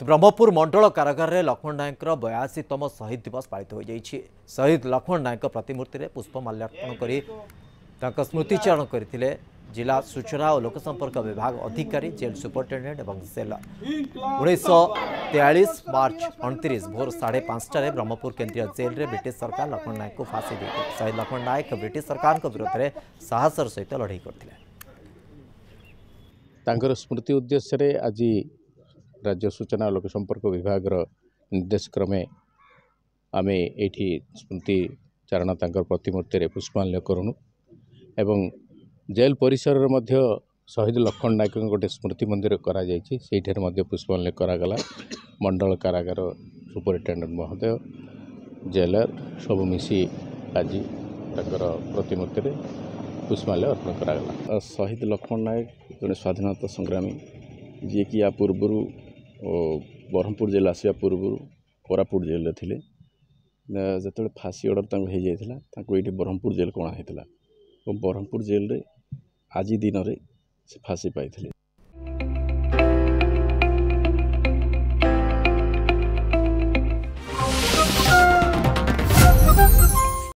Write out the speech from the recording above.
ब्रह्मपुर मंडल कारागार में लक्ष्मण नायक 82तम शहीद दिवस पालित हो जाइए। शहीद लक्ष्मण नायक प्रतिमूर्ति में पुष्प माल्यार्पण कर स्मृतिचारण करते जिला सूचना और लोकसंपर्क विभाग अधिकारी, जेल सुपरिटेडेंट और जेलर। 1943 मार्च 29 भोर 5:30 ब्रह्मपुर केंद्रीय जेल में ब्रिटिश सरकार लक्ष्मण नायक को फांसी दी। शहीद लक्ष्मण नायक ब्रिटिश सरकार विरोध में साहसर सहित लड़ाई करते। स्मृति उद्देश्य आज राज्य सूचना और लोकसंपर्क विभाग निर्देश क्रमे आम ये स्मृति चारण प्रतिमूर्ति में पुष्पांजलि करूँ एवं जेल परिसर मध्य शहीद लक्ष्मण नायक गोटे स्मृति मंदिर कर पुष्पांजलि करागला। मंडल कारागार सुपरिटेडेंट महोदय, जेलर सब मिसी आज प्रतिमूर्ति में पुष्पांजलि अर्पण करागला। शहीद लक्ष्मण नायक जड़े स्वाधीनता संग्रामी जी कि या पूर्व ब्रह्मपुर जेल आसा पूर्व कोरापुट जेल थे। जो फांसी ऑर्डर हो जाता ये ब्रह्मपुर जेल कणा होता और ब्रह्मपुर जेल रे आज दिन में से फांसी पाई।